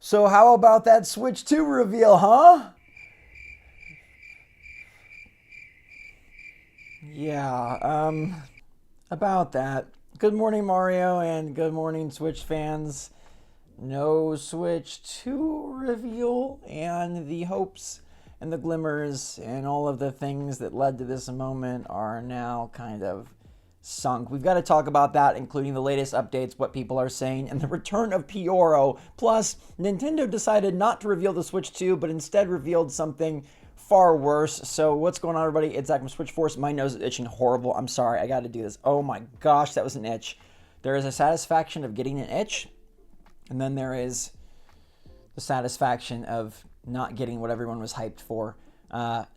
So how about that Switch 2 reveal, huh? Yeah, about that. Good morning, Mario, and good morning, Switch fans. No Switch 2 reveal, and the hopes and the glimmers and all of the things that led to this moment are now kind of sunk. We've got to talk about that, including the latest updates, what people are saying, and the return of Porro. Plus, Nintendo decided not to reveal the Switch 2, but instead revealed something far worse. So what's going on, everybody? It's Zach from SwitchForce. My nose is itching horrible. I'm sorry. I got to do this. Oh my gosh, that was an itch. There is a satisfaction of getting an itch, and then there is the satisfaction of not getting what everyone was hyped for.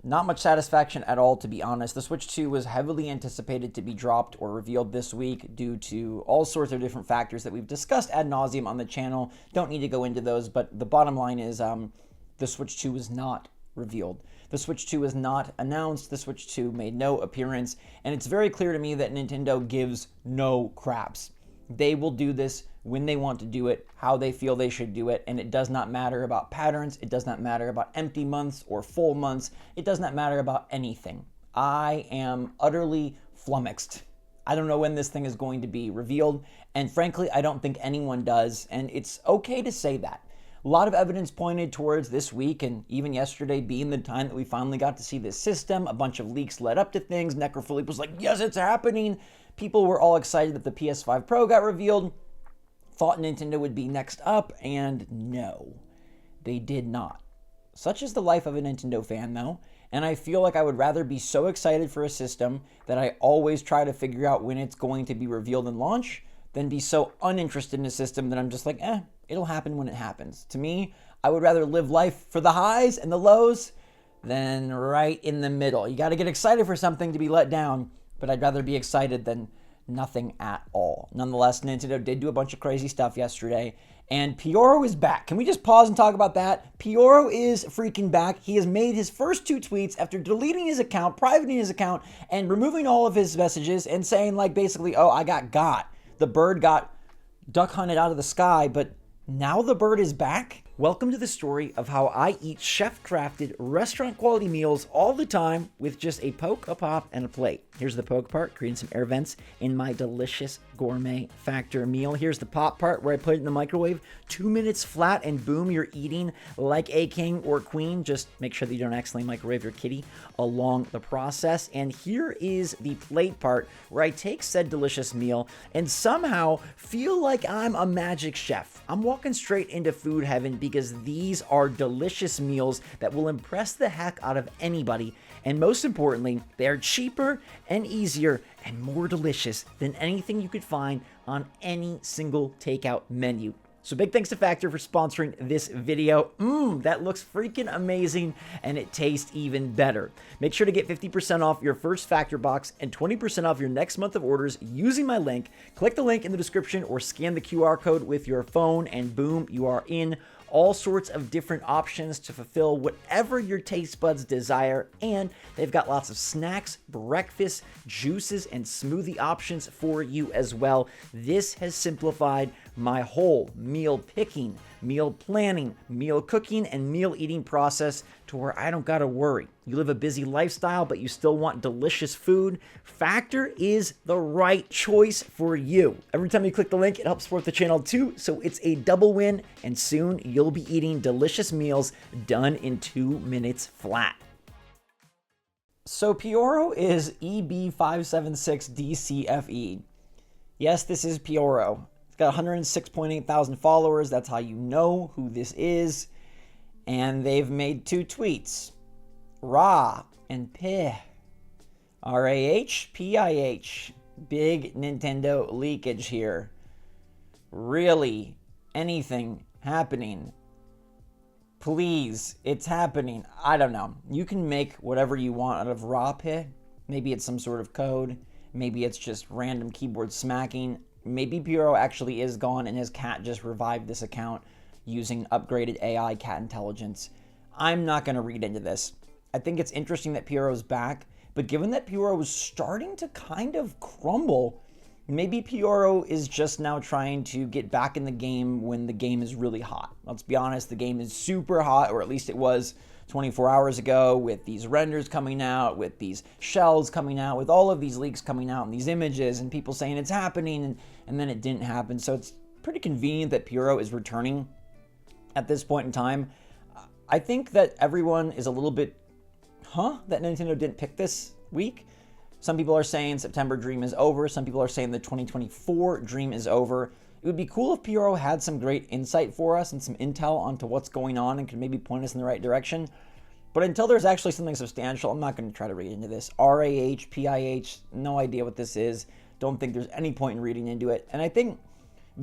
Not much satisfaction at all, to be honest. The Switch 2 was heavily anticipated to be dropped or revealed this week due to all sorts of different factors that we've discussed ad nauseum on the channel. Don't need to go into those, but the bottom line is the Switch 2 was not revealed. The Switch 2 was not announced. The Switch 2 made no appearance, and it's very clear to me that Nintendo gives no craps. They will do this when they want to do it, how they feel they should do it, and it does not matter about patterns. It does not matter about empty months or full months. It does not matter about anything. I am utterly flummoxed. I don't know when this thing is going to be revealed, and frankly, I don't think anyone does, and it's okay to say that. A lot of evidence pointed towards this week and even yesterday being the time that we finally got to see this system. A bunch of leaks led up to things. Necrophilippe was like, yes, it's happening. People were all excited that the PS5 Pro got revealed. Thought Nintendo would be next up, and no, they did not. Such is the life of a Nintendo fan, though, and I feel like I would rather be so excited for a system that I always try to figure out when it's going to be revealed and launch than be so uninterested in a system that I'm just like, it'll happen when it happens. To me, I would rather live life for the highs and the lows than right in the middle. You got to get excited for something to be let down, but I'd rather be excited than nothing at all. Nonetheless, Nintendo did do a bunch of crazy stuff yesterday, and Porro is back. Can we just pause and talk about that? Porro is freaking back. He has made his first 2 tweets after deleting his account, privating his account, and removing all of his messages and saying, like, basically, oh, I got. The bird got duck hunted out of the sky, but now the bird is back? Welcome to the story of how I eat chef-crafted, restaurant-quality meals all the time with just a poke, a pop, and a plate. Here's the poke part, creating some air vents in my delicious gourmet factor meal. Here's the pop part where I put it in the microwave. 2 minutes flat, and boom, you're eating like a king or queen. Just make sure that you don't accidentally microwave your kitty along the process. And here is the plate part where I take said delicious meal and somehow feel like I'm a magic chef. I'm walking straight into food heaven because these are delicious meals that will impress the heck out of anybody. And most importantly, they are cheaper and easier and more delicious than anything you could find on any single takeout menu. So big thanks to Factor for sponsoring this video. That looks freaking amazing, and it tastes even better. Make sure to get 50% off your first Factor box and 20% off your next month of orders using my link. Click the link in the description or scan the QR code with your phone, and boom, you are in. All sorts of different options to fulfill whatever your taste buds desire, and they've got lots of snacks, breakfast, juices, and smoothie options for you as well. This has simplified my whole meal picking, meal planning, meal cooking, and meal eating process to where I don't gotta worry. You live a busy lifestyle, but you still want delicious food. Factor is the right choice for you. Every time you click the link, it helps support the channel too, so it's a double win, and soon you'll be eating delicious meals done in 2 minutes flat. So Porro is EB576DCFE. Yes, this is Porro. It's got 106.8 thousand followers. That's how you know who this is. And they've made 2 tweets. Ra and Pih. RAH, Big Nintendo leakage here. Really? Anything happening? Please, it's happening. I don't know. You can make whatever you want out of Ra Pih. Maybe it's some sort of code. Maybe it's just random keyboard smacking. Maybe Porro actually is gone and his cat just revived this account using upgraded AI cat intelligence. I'm not going to read into this. I think it's interesting that Porro's back, but given that Porro was starting to kind of crumble, maybe Porro is just now trying to get back in the game when the game is really hot. Let's be honest, the game is super hot, or at least it was 24 hours ago, with these renders coming out, with these shells coming out, with all of these leaks coming out and these images and people saying it's happening, and then it didn't happen. So it's pretty convenient that Porro is returning at this point in time. I think that everyone is a little bit, that Nintendo didn't pick this week. Some people are saying September dream is over. Some people are saying the 2024 dream is over. It would be cool if Porro had some great insight for us and some intel onto what's going on and could maybe point us in the right direction. But until there's actually something substantial, I'm not going to try to read into this. RAH, PIH, no idea what this is. Don't think there's any point in reading into it. And I think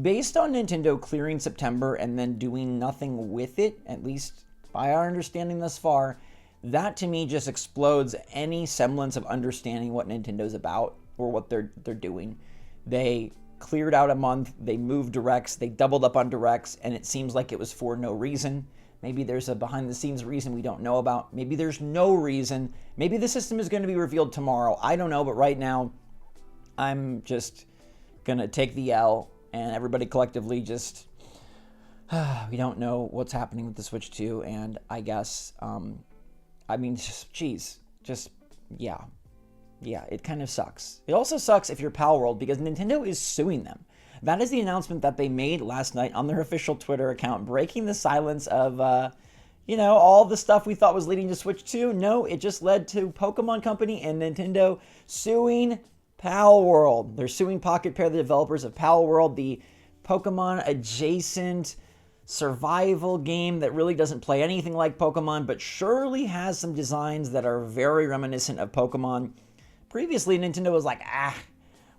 based on Nintendo clearing September and then doing nothing with it, at least by our understanding thus far, that to me just explodes any semblance of understanding what Nintendo's about or what they're doing. They cleared out a month, they moved directs, they doubled up on directs, and it seems like it was for no reason. Maybe there's a behind the scenes reason we don't know about. Maybe there's no reason. Maybe the system is going to be revealed tomorrow. I don't know, but right now I'm just going to take the L and everybody collectively just we don't know what's happening with the Switch 2, and I guess yeah, it kind of sucks. It also sucks if you're Palworld because Nintendo is suing them. That is the announcement that they made last night on their official Twitter account, breaking the silence of, all the stuff we thought was leading to Switch 2. No, it just led to Pokemon Company and Nintendo suing Palworld. They're suing Pocket Pair, the developers of Palworld, the Pokemon adjacent survival game that really doesn't play anything like Pokemon, but surely has some designs that are very reminiscent of Pokemon. Previously, Nintendo was like,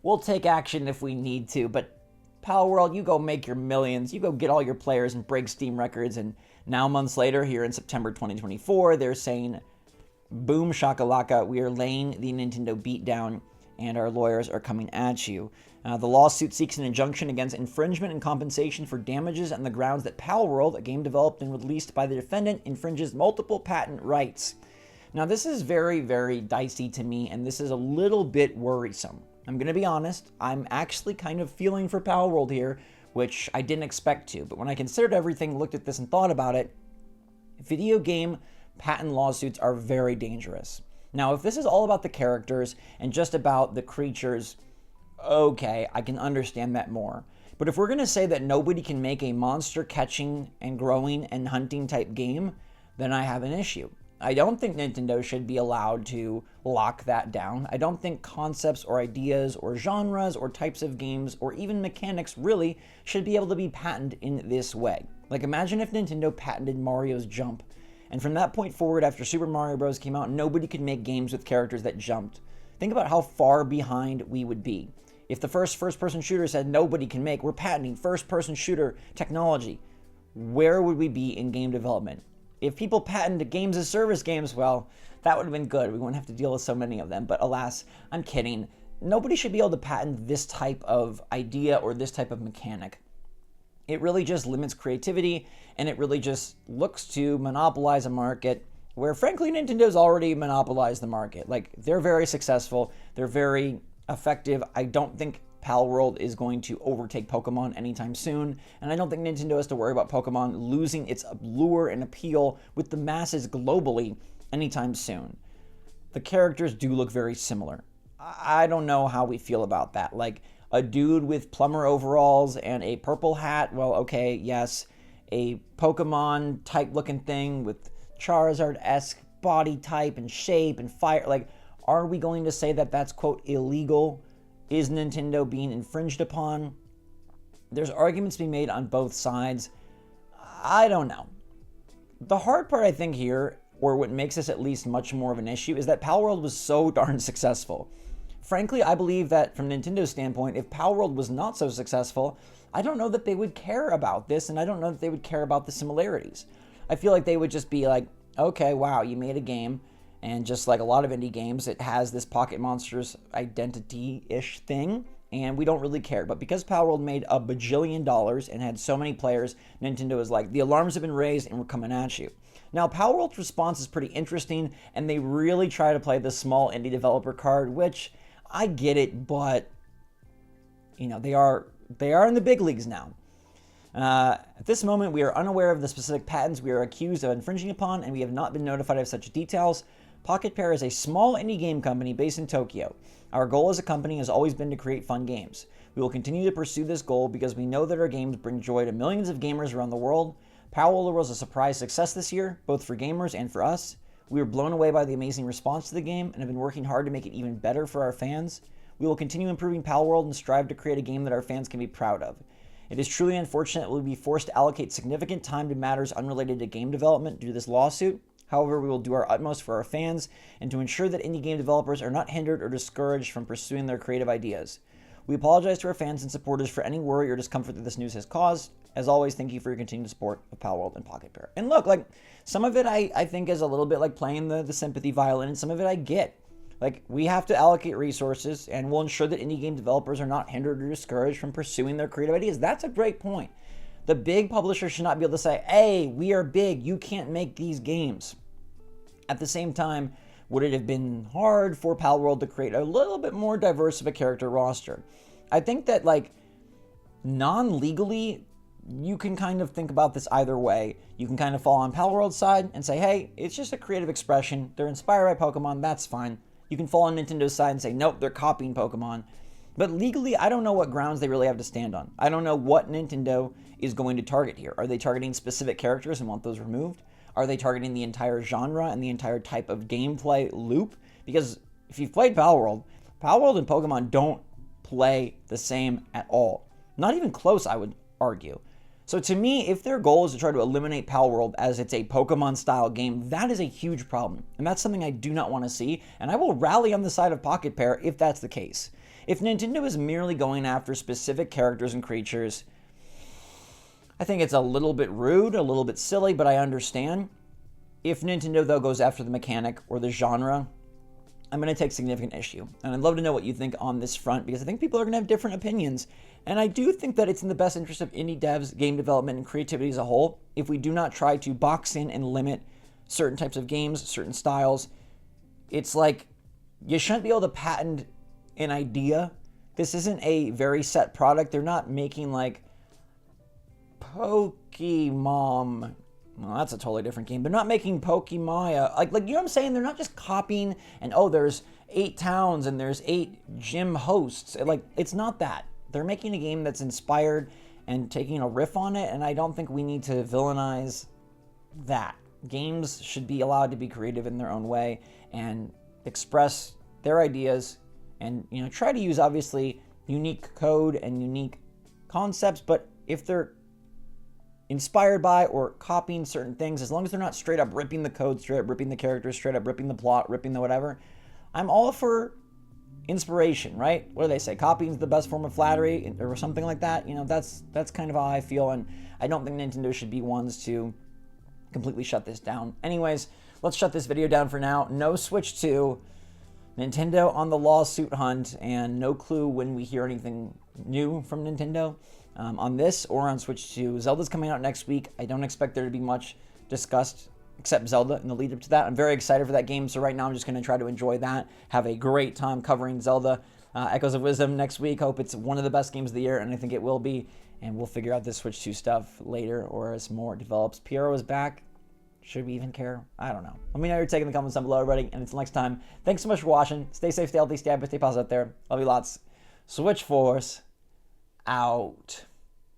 we'll take action if we need to, but Palworld, you go make your millions, you go get all your players and break Steam records, and now months later, here in September 2024, they're saying, boom shakalaka, we are laying the Nintendo beat down, and our lawyers are coming at you. The lawsuit seeks an injunction against infringement and compensation for damages on the grounds that Palworld, a game developed and released by the defendant, infringes multiple patent rights. Now, this is very, very dicey to me, and this is a little bit worrisome. I'm going to be honest, I'm actually kind of feeling for Palworld here, which I didn't expect to, but when I considered everything, looked at this, and thought about it, video game patent lawsuits are very dangerous. Now, if this is all about the characters and just about the creatures, okay, I can understand that more. But if we're going to say that nobody can make a monster catching and growing and hunting type game, then I have an issue. I don't think Nintendo should be allowed to lock that down. I don't think concepts or ideas or genres or types of games or even mechanics really should be able to be patented in this way. Like, imagine if Nintendo patented Mario's jump, and from that point forward, after Super Mario Bros. Came out, nobody could make games with characters that jumped. Think about how far behind we would be. If the first-person shooter said nobody can make, we're patenting first-person shooter technology, where would we be in game development? If people patented games as service games, well, that would have been good. We wouldn't have to deal with so many of them. But alas, I'm kidding. Nobody should be able to patent this type of idea or this type of mechanic. It really just limits creativity, and it really just looks to monopolize a market where, frankly, Nintendo's already monopolized the market. Like, they're very successful. They're very effective. I don't think Palworld is going to overtake Pokemon anytime soon, and I don't think Nintendo has to worry about Pokemon losing its allure and appeal with the masses globally anytime soon. The characters do look very similar. I don't know how we feel about that. Like, a dude with plumber overalls and a purple hat, well, okay, yes. A Pokemon type looking thing with Charizard-esque body type and shape and fire, like, are we going to say that that's, quote, illegal? Is Nintendo being infringed upon? There's arguments being made on both sides. I don't know. The hard part, I think, here, or what makes this at least much more of an issue, is that Palworld was so darn successful. Frankly, I believe that from Nintendo's standpoint, if Palworld was not so successful, I don't know that they would care about this, and I don't know that they would care about the similarities. I feel like they would just be like, okay, wow, you made a game, and just like a lot of indie games, it has this Pocket Monsters identity-ish thing, and we don't really care. But because Palworld made $1 bajillion and had so many players, Nintendo is like, the alarms have been raised and we're coming at you. Now, Palworld's response is pretty interesting, and they really try to play the small indie developer card, which I get it, but they are in the big leagues now. At this moment, we are unaware of the specific patents we are accused of infringing upon, and we have not been notified of such details. Pocket Pair is a small indie game company based in Tokyo. Our goal as a company has always been to create fun games. We will continue to pursue this goal because we know that our games bring joy to millions of gamers around the world. Palworld was a surprise success this year, both for gamers and for us. We were blown away by the amazing response to the game and have been working hard to make it even better for our fans. We will continue improving Palworld and strive to create a game that our fans can be proud of. It is truly unfortunate we'll be forced to allocate significant time to matters unrelated to game development due to this lawsuit. However, we will do our utmost for our fans and to ensure that indie game developers are not hindered or discouraged from pursuing their creative ideas. We apologize to our fans and supporters for any worry or discomfort that this news has caused. As always, thank you for your continued support of Palworld and Pocket Pair. And look, some of it I think is a little bit like playing the sympathy violin, and some of it I get. We have to allocate resources, and we'll ensure that indie game developers are not hindered or discouraged from pursuing their creative ideas. That's a great point. The big publishers should not be able to say, hey, we are big, you can't make these games. At the same time, would it have been hard for Palworld to create a little bit more diverse of a character roster? I think that, non-legally, you can kind of think about this either way. You can kind of fall on Palworld's side and say, hey, it's just a creative expression. They're inspired by Pokemon, that's fine. You can fall on Nintendo's side and say, nope, they're copying Pokemon. But legally, I don't know what grounds they really have to stand on. I don't know what Nintendo is going to target here. Are they targeting specific characters and want those removed? Are they targeting the entire genre and the entire type of gameplay loop? Because if you've played Palworld and Pokemon don't play the same at all. Not even close, I would argue. So to me, if their goal is to try to eliminate Palworld as it's a Pokemon-style game, that is a huge problem. And that's something I do not want to see, and I will rally on the side of Pocket Pair if that's the case. If Nintendo is merely going after specific characters and creatures, I think it's a little bit rude, a little bit silly, but I understand. If Nintendo, though, goes after the mechanic or the genre, I'm going to take significant issue. And I'd love to know what you think on this front, because I think people are going to have different opinions. And I do think that it's in the best interest of indie devs, game development, and creativity as a whole if we do not try to box in and limit certain types of games, certain styles. It's like you shouldn't be able to patent an idea. This isn't a very set product. They're not making Pokemon. Well, that's a totally different game. They're not making Pokemon. You know what I'm saying? They're not just copying and, there's 8 towns and there's 8 gym hosts. It's not that. They're making a game that's inspired and taking a riff on it, and I don't think we need to villainize that. Games should be allowed to be creative in their own way and express their ideas and, try to use, obviously, unique code and unique concepts, but if they're inspired by or copying certain things, as long as they're not straight up ripping the code, straight up ripping the characters, straight up ripping the plot, ripping the whatever, I'm all for inspiration, right? What do they say? Copying is the best form of flattery or something like that. That's kind of how I feel, and I don't think Nintendo should be ones to completely shut this down. Anyways, let's shut this video down for now. No Switch 2, Nintendo on the lawsuit hunt, and no clue when we hear anything new from Nintendo on this or on Switch 2. Zelda's coming out next week. I don't expect there to be much discussed except Zelda in the lead up to that. I'm very excited for that game, so right now I'm just going to try to enjoy that, have a great time covering Zelda Echoes of Wisdom next week. Hope it's one of the best games of the year, and I think it will be, and we'll figure out this Switch 2 stuff later or as more develops. Porro is back. Should we even care? I don't know. Let me know your take in the comments down below, everybody, and until next time, thanks so much for watching. Stay safe, stay healthy, stay happy, stay positive out there. Love you lots. SwitchForce out.